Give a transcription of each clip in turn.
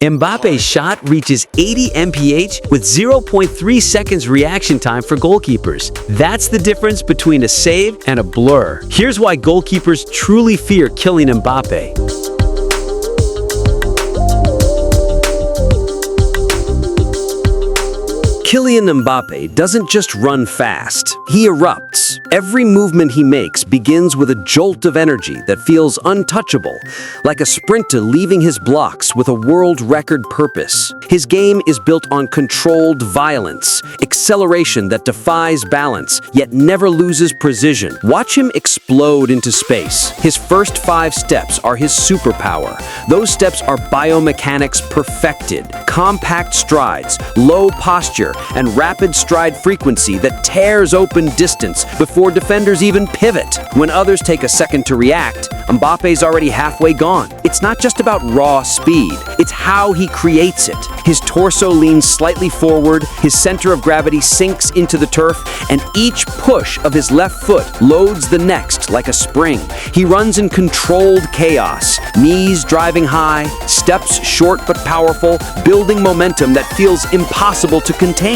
Mbappe's shot reaches 80 MPH with 0.3 seconds reaction time for goalkeepers. That's the difference between a save and a blur. Here's why goalkeepers truly fear Kylian Mbappe. Kylian Mbappe doesn't just run fast, he erupts. Every movement he makes begins with a jolt of energy that feels untouchable, like a sprinter leaving his blocks with a world record purpose. His game is built on controlled violence, acceleration that defies balance, yet never loses precision. Watch him explode into space. His first 5 steps are his superpower. Those steps are biomechanics perfected, compact strides, low posture, and rapid stride frequency that tears open distance before defenders even pivot. When others take a second to react, Mbappe's already halfway gone. It's not just about raw speed, it's how he creates it. His torso leans slightly forward, his center of gravity sinks into the turf, and each push of his left foot loads the next like a spring. He runs in controlled chaos, knees driving high, steps short but powerful, building momentum that feels impossible to contain.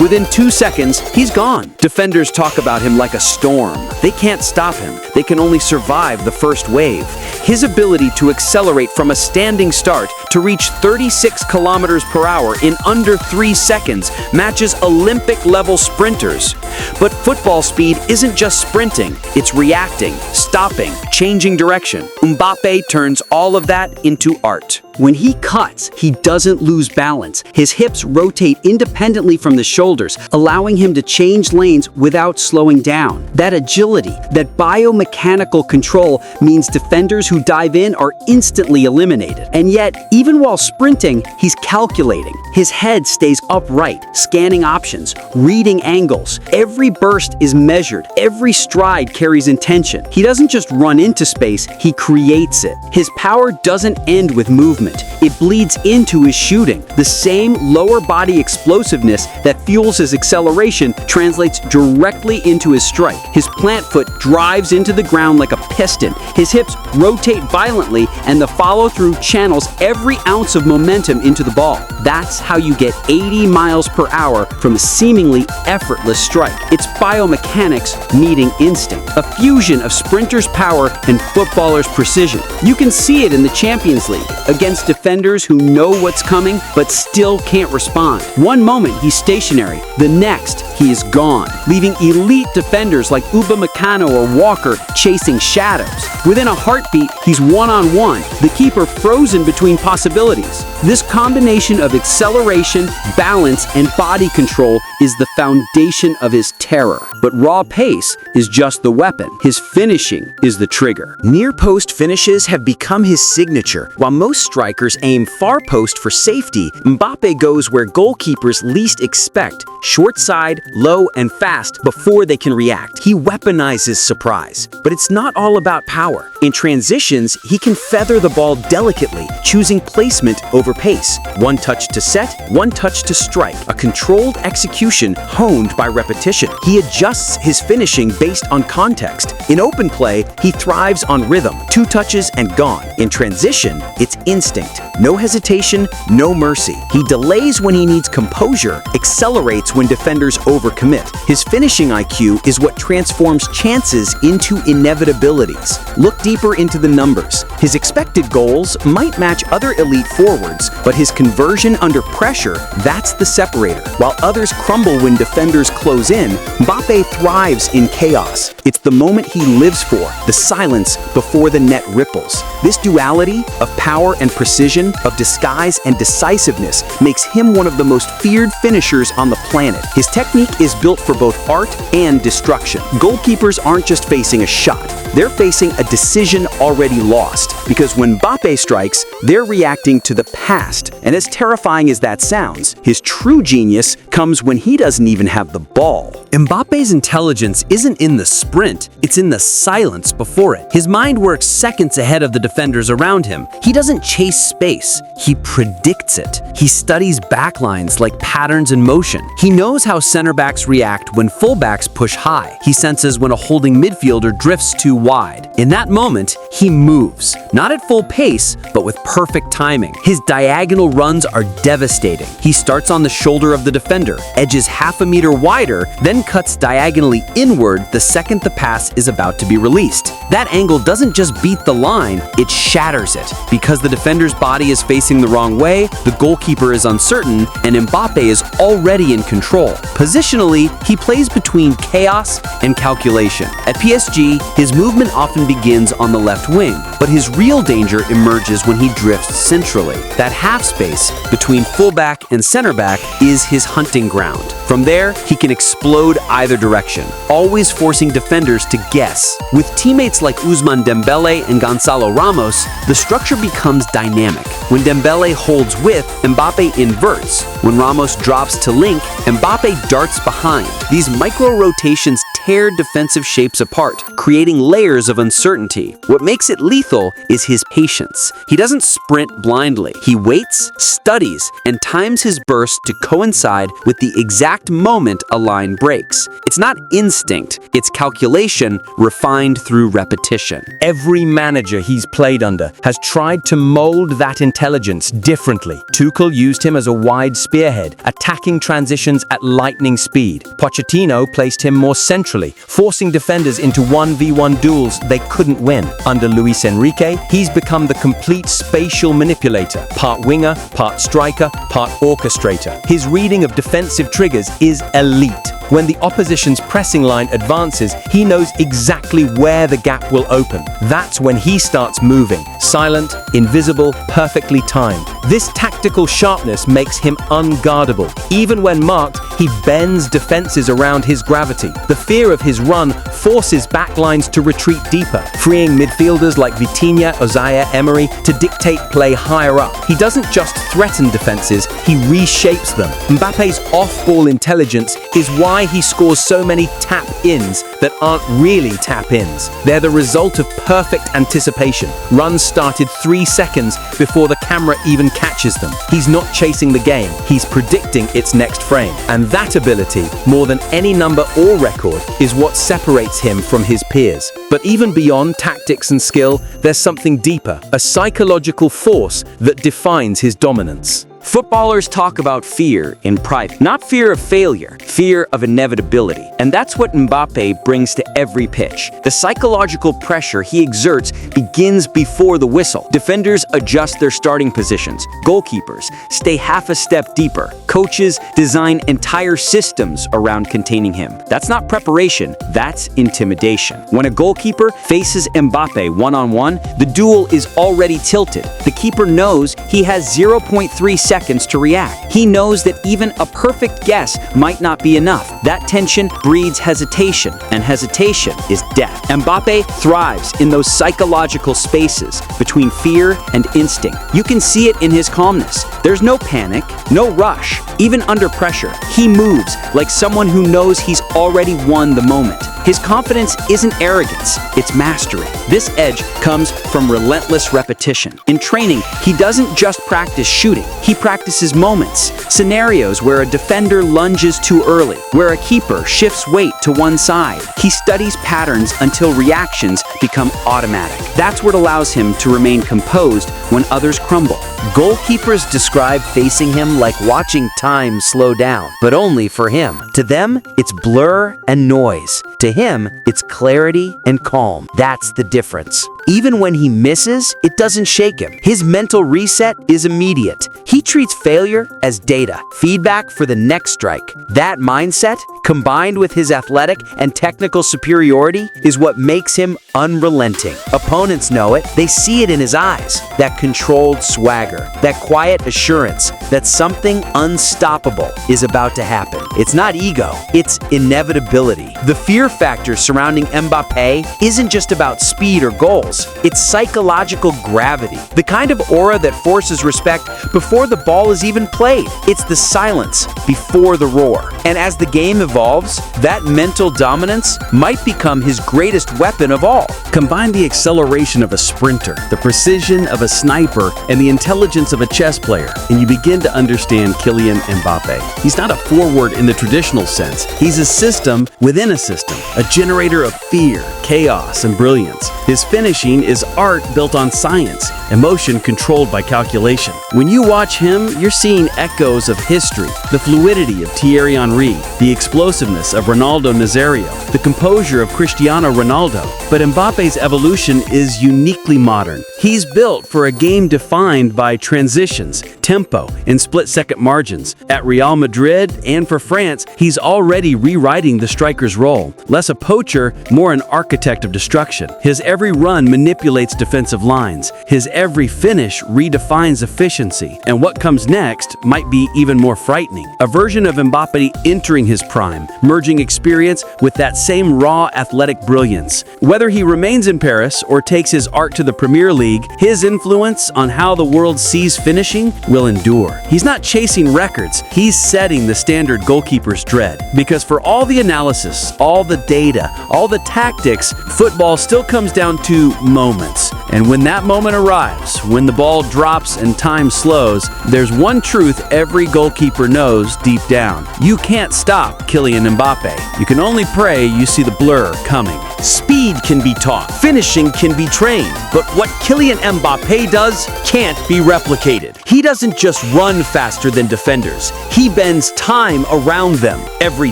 Within 2 seconds, he's gone. Defenders talk about him like a storm. They can't stop him. They can only survive the first wave. His ability to accelerate from a standing start to reach 36 kilometers per hour in under 3 seconds matches Olympic-level sprinters. But football speed isn't just sprinting, it's reacting, stopping, changing direction. Mbappe turns all of that into art. When he cuts, he doesn't lose balance. His hips rotate independently from the shoulders, allowing him to change lanes without slowing down. That agility, that biomechanical control means defenders who dive in are instantly eliminated. And yet, even while sprinting, he's calculating. His head stays upright, scanning options, reading angles. Every burst is measured. Every stride carries intention. He doesn't just run into space, he creates it. His power doesn't end with movement. It bleeds into his shooting. The same lower body explosiveness that fuels his acceleration translates directly into his strike. His plant foot drives into the ground like a piston. His hips rotate violently, and the follow-through channels every ounce of momentum into the ball. That's how you get 80 miles per hour from a seemingly effortless strike. It's biomechanics meeting instinct, a fusion of sprinters' power and footballers' precision. You can see it in the Champions League, against defenders who know what's coming but still can't respond. One moment he's stationary, the next he is gone, leaving elite defenders like Upamecano or Walker chasing shadows. Within a heartbeat, he's one-on-one, the keeper frozen between possibilities. This combination of acceleration, balance, and body control is the foundation of his terror. But raw pace is just the weapon. His finishing is the trigger. Near-post finishes have become his signature. While most strikers aim far post for safety, Mbappe goes where goalkeepers least expect, short side, low, and fast before they can react. He weaponizes surprise. But it's not all about power. In transitions, he can feather the ball delicately, choosing placement over pace. One touch to set, one touch to strike. A controlled execution honed by repetition. He adjusts his finishing based on context. In open play, he thrives on rhythm. 2 touches and gone. In transition, it's instinct. No hesitation, no mercy. He delays when he needs composure, accelerates when defenders overcommit. His finishing IQ is what transforms chances into inevitabilities. Look deeper into the numbers. His expected goals might match other elite forwards, but his conversion under pressure, that's the separator. While others crumble when defenders close in, Mbappe thrives in chaos. It's the moment he lives for, the silence before the net ripples. This duality of power and precision, of disguise and decisiveness, makes him one of the most feared finishers on the planet. His technique is built for both art and destruction. Goalkeepers aren't just facing a shot, they're facing a decision already lost. Because when Mbappe strikes, they're reacting to the past. And as terrifying as that sounds, his true genius comes when he doesn't even have the ball. Mbappe's intelligence isn't in the sprint, it's in the silence before it. His mind works seconds ahead of the defenders around him. He doesn't chase space, he predicts it. He studies backlines like patterns in motion. He knows how center backs react when fullbacks push high. He senses when a holding midfielder drifts too wide. In that moment, he moves, not at full pace, but with perfect timing. His diagonal runs are devastating. He starts on the shoulder of the defender, edges half a meter wider, then cuts diagonally inward the second the pass is about to be released. That angle doesn't just beat the line, it shatters it. Because the defender's body is facing the wrong way, the goalkeeper is uncertain, and Mbappe is already in control. Positionally, he plays between chaos and calculation. At PSG, his movement often begins on the left wing, but his real danger emerges when he drifts centrally. That half space between fullback and center back is his hunting ground. From there, he can explode either direction, always forcing defenders to guess. With teammates like Ousmane Dembele and Gonzalo Ramos, the structure becomes dynamic. When Dembele holds width, Mbappe inverts. When Ramos drops to link, Mbappe darts behind. These micro-rotations tear defensive shapes apart, creating layers of uncertainty. What makes it lethal is his patience. He doesn't sprint blindly. He waits, studies, and times his burst to coincide with the exact moment a line breaks. It's not instinct, it's calculation refined through repetition. Every manager he's played under has tried to mold that intelligence differently. Tuchel used him as a wide spearhead, attacking transitions at lightning speed. Pochettino placed him more centrally, forcing defenders into 1v1 duels they couldn't win. Under Luis Enrique, he's become the complete spatial manipulator, part winger, part striker, part orchestrator. His reading of defensive triggers is elite. When the opposition's pressing line advances, he knows exactly where the gap will open. That's when he starts moving. Silent, invisible, perfectly timed. This tactical sharpness makes him unguardable. Even when marked, he bends defenses around his gravity. The fear of his run forces backlines to retreat deeper, freeing midfielders like Vitinha, Ozaya, Emery to dictate play higher up. He doesn't just threaten defenses, he reshapes them. Mbappe's off-ball intelligence is why he scores so many tap-ins that aren't really tap-ins. They're the result of perfect anticipation. Runs started 3 seconds before the camera even catches them. He's not chasing the game, he's predicting its next frame. And that ability, more than any number or record, is what separates him from his peers. But even beyond tactics and skill, there's something deeper, a psychological force that defines his dominance. Footballers talk about fear in private, not fear of failure, fear of inevitability. And that's what Mbappe brings to every pitch. The psychological pressure he exerts begins before the whistle. Defenders adjust their starting positions. Goalkeepers stay half a step deeper. Coaches design entire systems around containing him. That's not preparation, that's intimidation. When a goalkeeper faces Mbappe one-on-one, the duel is already tilted. The keeper knows he has 0.3 seconds to react. He knows that even a perfect guess might not be enough. That tension breeds hesitation, and hesitation is death. Mbappe thrives in those psychological spaces between fear and instinct. You can see it in his calmness. There's no panic, no rush. Even under pressure, he moves like someone who knows he's already won the moment. His confidence isn't arrogance, it's mastery. This edge comes from relentless repetition. In training, he doesn't just practice shooting, he practices moments, scenarios where a defender lunges too early, where a keeper shifts weight to one side. He studies patterns until reactions become automatic. That's what allows him to remain composed when others crumble. Goalkeepers describe facing him like watching time slow down, but only for him. To them, it's blur and noise. To him, it's clarity and calm. That's the difference. Even when he misses, it doesn't shake him. His mental reset is immediate. He treats failure as data, feedback for the next strike. That mindset, combined with his athletic and technical superiority, is what makes him unrelenting. Opponents know it. They see it in his eyes. That controlled swagger, that quiet assurance that something unstoppable is about to happen. It's not ego, it's inevitability. The fear factor surrounding Mbappe isn't just about speed or goals. It's psychological gravity, the kind of aura that forces respect before the ball is even played. It's the silence before the roar. And as the game evolves, evolves, that mental dominance might become his greatest weapon of all. Combine the acceleration of a sprinter, the precision of a sniper, and the intelligence of a chess player, and you begin to understand Kylian Mbappe. He's not a forward in the traditional sense. He's a system within a system, a generator of fear, chaos, and brilliance. His finishing is art built on science, emotion controlled by calculation. When you watch him, you're seeing echoes of history, the fluidity of Thierry Henry, the explosiveness of Ronaldo Nazario, the composure of Cristiano Ronaldo. But Mbappe's evolution is uniquely modern. He's built for a game defined by transitions, tempo, and split-second margins. At Real Madrid and for France, he's already rewriting the striker's role. Less a poacher, more an architect of destruction. His every run manipulates defensive lines. His every finish redefines efficiency. And what comes next might be even more frightening. A version of Mbappe entering his prime, merging experience with that same raw athletic brilliance. Whether he remains in Paris or takes his art to the Premier League, his influence on how the world sees finishing will endure. He's not chasing records, he's setting the standard goalkeepers dread. Because for all the analysis, all the data, all the tactics, football still comes down to moments. And when that moment arrives, when the ball drops and time slows, there's one truth every goalkeeper knows deep down. You can't stop Kylian Mbappe. You can only pray you see the blur coming. Speed can be taught, finishing can be trained, but what Kylian Mbappe does can't be replicated. He doesn't just run faster than defenders, he bends time around them. Every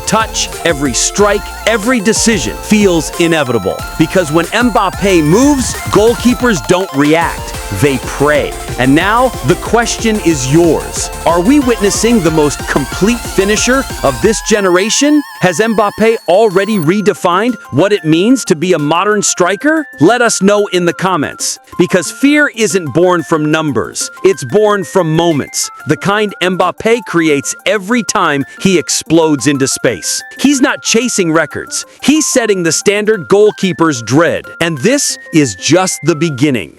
touch, every strike, every decision feels inevitable. Because when Mbappe moves, goalkeepers don't react, they pray. And now, the question is yours. Are we witnessing the most complete finisher of this generation? Has Mbappe already redefined what it means to be a modern striker? Let us know in the comments. Because fear isn't born from numbers, it's born from moments. The kind Mbappe creates every time he explodes into space. He's not chasing records, he's setting the standard goalkeepers dread. And this is just the beginning.